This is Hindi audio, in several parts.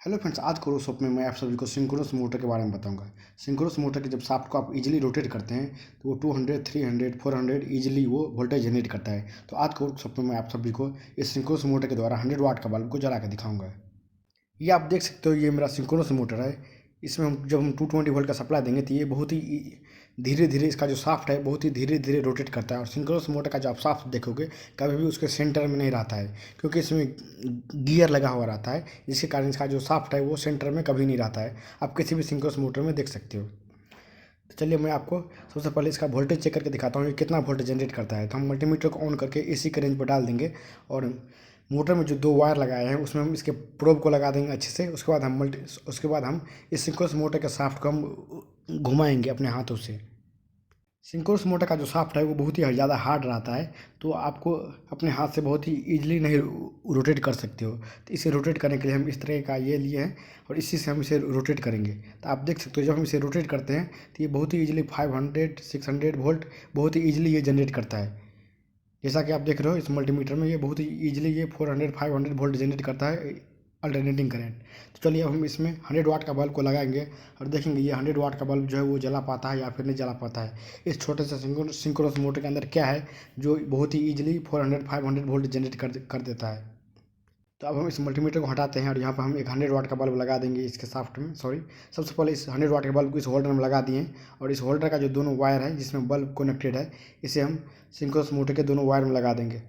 हेलो फ्रेंड्स, आज के वर्कशॉप में मैं आप सभी को सिंक्रोनस मोटर के बारे में बताऊंगा। सिंक्रोनस मोटर के जब शाफ्ट को आप इजीली रोटेट करते हैं तो वो 200, 300, 400 इजीली वो वोल्टेज जनरेट करता है। तो आज के वर्कशॉप में मैं आप सभी को इस सिंक्रोनस मोटर के द्वारा 100 वाट का बल्ब को जला कर दिखाऊंगा। ये आप देख सकते हो, ये मेरा सिंक्रोनस मोटर है। इसमें जब हम 220 वोल्ट का सप्लाई देंगे तो ये बहुत ही धीरे धीरे, इसका जो शाफ्ट है बहुत ही धीरे धीरे रोटेट करता है। और सिंक्रोनस मोटर का जो आप शाफ्ट देखोगे कभी भी उसके सेंटर में नहीं रहता है, क्योंकि इसमें गियर लगा हुआ रहता है, जिसके कारण इसका जो शाफ्ट है वो सेंटर में कभी नहीं रहता है। आप किसी भी सिंक्रोनस मोटर में देख सकते हो। तो चलिए मैं आपको सबसे पहले इसका वोल्टेज चेक करके दिखाता हूँ, ये कितना वोल्टेज जनरेट करता है। तो हम मल्टीमीटर को ऑन करके एसी के रेंज पर डाल देंगे और मोटर में जो दो वायर लगाए हैं उसमें हम इसके प्रोब को लगा देंगे अच्छे से। उसके बाद हम इस सिंक्रोनस मोटर के शाफ्ट को हम घुमाएंगे अपने हाथों से। सिंक्रोनस मोटर का जो शाफ्ट है वो बहुत ही ज़्यादा हार्ड रहता है, तो आपको अपने हाथ से बहुत ही ईजिली नहीं रोटेट कर सकते हो। तो इसे रोटेट करने के लिए हम इस तरह का ये लिए हैं और इसी से हम इसे रोटेट करेंगे। तो आप देख सकते हो, जब हम इसे रोटेट करते हैं तो ये बहुत ही ईजिली 500, 600 वोल्ट बहुत ही ईजिली ये जनरेट करता है। जैसा कि आप देख रहे हो इस मल्टीमीटर में, ये बहुत ही ईजिली ये 400, 500 वोल्ट जनरेट करता है अल्टरनेटिंग करंट। तो चलिए अब हम इसमें 100 वाट का बल्ब को लगाएंगे और देखेंगे ये 100 वाट का बल्ब जो है वो जला पाता है या फिर नहीं जला पाता है। इस छोटे से सिंक्रोनस मोटर के अंदर क्या है जो बहुत ही ईजिली 400, 500 वोल्ट जनरेट कर देता है। तो अब हम इस मल्टीमीटर को हटाते हैं और यहाँ पर हम एक 100 वाट का बल्ब लगा देंगे इसके शाफ्ट में। सॉरी, सबसे पहले इस 100 वाट के बल्ब को इस होल्डर में लगा दिए और इस होल्डर का जो दोनों वायर है जिसमें बल्ब कनेक्टेड है, इसे हम सिंक्रोनस मोटर के दोनों वायर में लगा देंगे।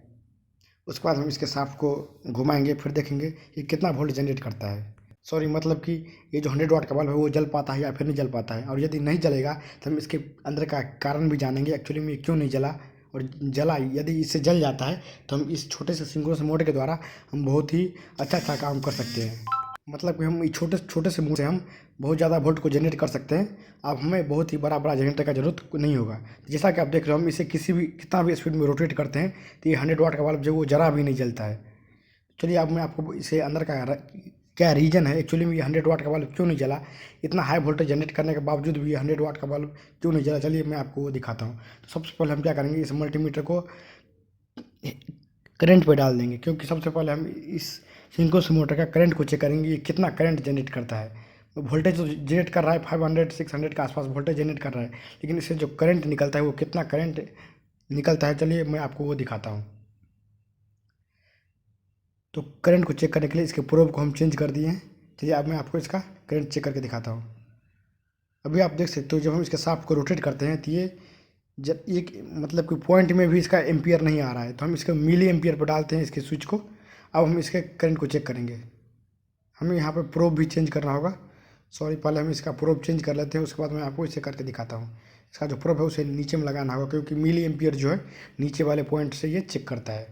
उसके बाद हम इसके शाफ्ट को घुमाएंगे, फिर देखेंगे ये कितना वोल्ट जनरेट करता है। सॉरी, मतलब कि ये जो 100 वाट का बल्ब है वो जल पाता है या फिर नहीं जल पाता है। और यदि नहीं जलेगा तो हम इसके अंदर का कारण भी जानेंगे, एक्चुअली में ये क्यों नहीं जला। और जला, यदि इससे जल जाता है तो हम इस छोटे से सिंक्रोनस मोटर के द्वारा हम बहुत ही अच्छा काम कर सकते हैं। मतलब कि हम इस छोटे छोटे से मुँह से हम बहुत ज़्यादा वोल्ट को जनरेट कर सकते हैं। अब हमें बहुत ही बड़ा बड़ा जनरेटर का ज़रूरत नहीं होगा। जैसा कि आप देख रहे हो, हम इसे कितना भी स्पीड में रोटेट करते हैं तो ये 100 वाट का बल्ब जो वो जरा भी नहीं जलता है। चलिए अब मैं आपको इसे अंदर का क्या रीज़न है, एक्चुअली में ये 100 वाट का बल्ब क्यों नहीं जला, इतना हाई वोल्टेज जनरेट करने के बावजूद भी ये 100 वाट का बल्ब क्यों नहीं जला, चलिए मैं आपको वो दिखाता हूँ। तो सबसे पहले हम क्या करेंगे, इस मल्टीमीटर को करंट पे डाल देंगे, क्योंकि सबसे पहले हम इस सिंक्रोनस मोटर का करंट को चेक करेंगे ये कितना करंट जनरेट करता है। वोल्टेज तो जनरेट कर रहा है 500, 600 के आसपास वोल्टेज जनरेट कर रहा है, लेकिन इससे जो करंट निकलता है वो कितना करंट निकलता है, चलिए मैं आपको वो दिखाता हूँ। तो करंट को चेक करने के लिए इसके प्रोब को हम चेंज कर दिए हैं। चलिए अब मैं आपको इसका करंट चेक करके दिखाता हूँ। अभी आप देख सकते हो, जब हम इसके शाफ्ट को रोटेट करते हैं तो ये जब एक मतलब कि पॉइंट में भी इसका एम्पियर नहीं आ रहा है, तो हम इसका मिली एम्पियर पर डालते हैं इसके स्विच को। अब हम इसके करंट को चेक करेंगे। हमें यहाँ पर प्रोब भी चेंज करना होगा। सॉरी, पहले हम इसका प्रोब चेंज कर लेते हैं, उसके बाद मैं आपको इसे करके दिखाता हूँ। इसका जो प्रोब है उसे नीचे में लगाना होगा, क्योंकि मिली एम्पियर जो है नीचे वाले पॉइंट से ये चेक करता है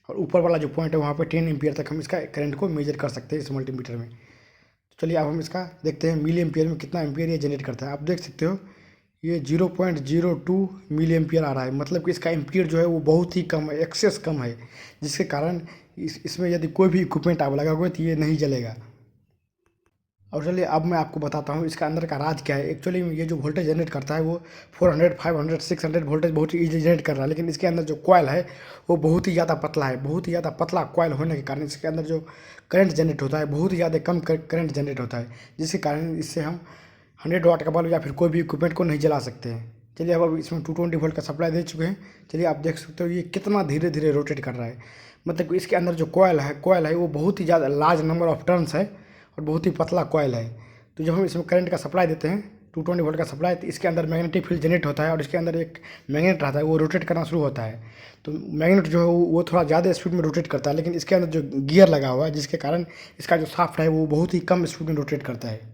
और ऊपर वाला जो पॉइंट है वहाँ पर 10 एम्पियर तक हम इसका करंट को मेजर कर सकते हैं इस मल्टीमीटर में। तो चलिए अब हम इसका देखते हैं मिली एम्पियर में कितना एम्पियर ये जनरेट करता है। आप देख सकते हो ये 0.02 मिली एम्पियर आ रहा है, मतलब कि इसका एम्पियर जो है वो बहुत ही कम है, एक्सेस कम है, जिसके कारण इसमें यदि कोई भी इक्विपमेंट आप लगाओगे तो ये नहीं जलेगा। और चलिए अब मैं आपको बताता हूँ इसका अंदर का राज क्या है। एक्चुअली ये जो वोल्टेज जनरेट करता है वो 400, 500, 600 वोल्टेज बहुत ही ईजी जनरेट कर रहा है, लेकिन इसके अंदर जो कॉयल है वो बहुत ही ज़्यादा पतला है। बहुत ही ज़्यादा पतला कॉयल होने के कारण इसके अंदर जो करंट जनरेट होता है बहुत ही ज़्यादा कम करंट जनरेट होता है, जिसके कारण इससे हम 100 वाट का बल्ब या फिर कोई भी इक्विपमेंट को नहीं जला सकते हैं। चलिए अब इसमें 220 वोल्ट का सप्लाई दे चुके हैं। चलिए आप देख सकते हो ये कितना धीरे धीरे रोटेट कर रहा है। मतलब कि इसके अंदर जो कॉयल है वो बहुत ही ज़्यादा लार्ज नंबर ऑफ टर्न्स है और बहुत ही पतला कॉयल है। तो जब हम इसमें करंट का सप्लाई देते हैं 220 वोल्ट का सप्लाई, तो इसके अंदर मैग्नेटिक फील्ड जनरेट होता है और इसके अंदर एक मैग्नेट रहता है, वो रोटेट करना शुरू होता है। तो मैग्नेट जो है वो थोड़ा ज़्यादा स्पीड में रोटेट करता है, लेकिन इसके अंदर जो गियर लगा हुआ है जिसके कारण इसका जो शाफ्ट है वो बहुत ही कम स्पीड में रोटेट करता है।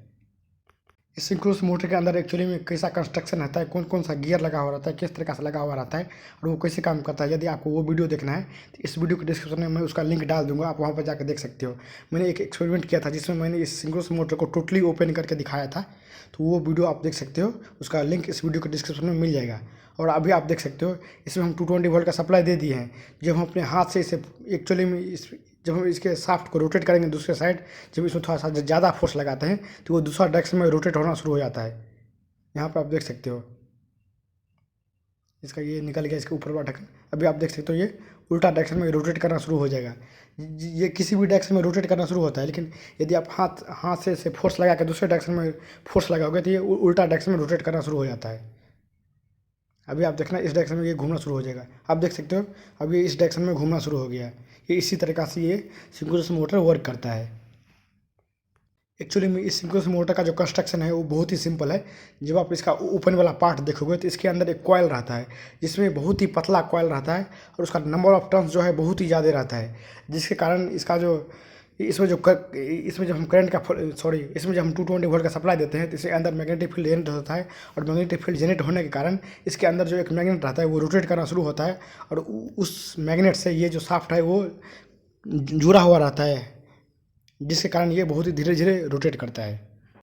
इस सिंक्रोनस मोटर के अंदर एक्चुअली में कैसा कंस्ट्रक्शन रहता है, कौन कौन सा गियर लगा हुआ रहता है, किस तरीके से लगा हुआ रहता है और वो कैसे काम करता है, यदि आपको वो वीडियो देखना है तो इस वीडियो के डिस्क्रिप्शन में मैं उसका लिंक डाल दूंगा, आप वहाँ पर जाकर देख सकते हो। मैंने एक एक्सपेरिमेंट किया था जिसमें मैंने इस सिंक्रोनस मोटर को टोटली ओपन करके दिखाया था, तो वो वीडियो आप देख सकते हो, उसका लिंक इस वीडियो के डिस्क्रिप्शन में मिल जाएगा। और अभी आप देख सकते हो इसमें हम 220 वोल्ट का सप्लाई दे दिए हैं। जब हम अपने हाथ से इसे एक्चुअली में जब हम इसके शाफ्ट को रोटेट करेंगे दूसरे साइड, जब इसमें थोड़ा सा ज़्यादा फोर्स लगाते हैं तो वो दूसरा डायरेक्शन में रोटेट होना शुरू हो जाता है। यहाँ पर आप देख सकते हो इसका ये निकल गया इसके ऊपर वाला ढक्कन। अभी आप देख सकते हो ये उल्टा डायरेक्शन में रोटेट करना शुरू हो जाएगा। ये किसी भी डायरेक्शन में रोटेट करना शुरू होता है, लेकिन यदि आप हाथ हाथ से फोर्स लगा के दूसरे डायरेक्शन में फोर्स लगाओगे तो ये उल्टा डायरेक्शन में रोटेट करना शुरू हो जाता है। अभी आप देखना इस डायरेक्शन में ये घूमना शुरू हो जाएगा, आप देख सकते हो अब ये इस डायरेक्शन में घूमना शुरू हो गया है। ये इसी तरीक़ा से ये सिंक्रोनस मोटर वर्क करता है। एक्चुअली में इस सिंक्रोनस मोटर का जो कंस्ट्रक्शन है वो बहुत ही सिंपल है। जब आप इसका ऊपर वाला पार्ट देखोगे तो इसके अंदर एक कॉइल रहता है, जिसमें बहुत ही पतला कॉइल रहता है और उसका नंबर ऑफ टर्न्स जो है बहुत ही ज़्यादा रहता है, जिसके कारण इसका जो इसमें जब हम करंट का इसमें जब हम 220 वोल्ट का सप्लाई देते हैं तो इसके अंदर मैग्नेटिक फील्ड जनरेट होता है, और मैग्नेटिक फील्ड जनरेट होने के कारण इसके अंदर जो एक मैग्नेट रहता है वो रोटेट करना शुरू होता है, और उस मैग्नेट से ये जो शाफ्ट है वो जुड़ा हुआ रहता है, जिसके कारण ये बहुत ही धीरे धीरे रोटेट करता है।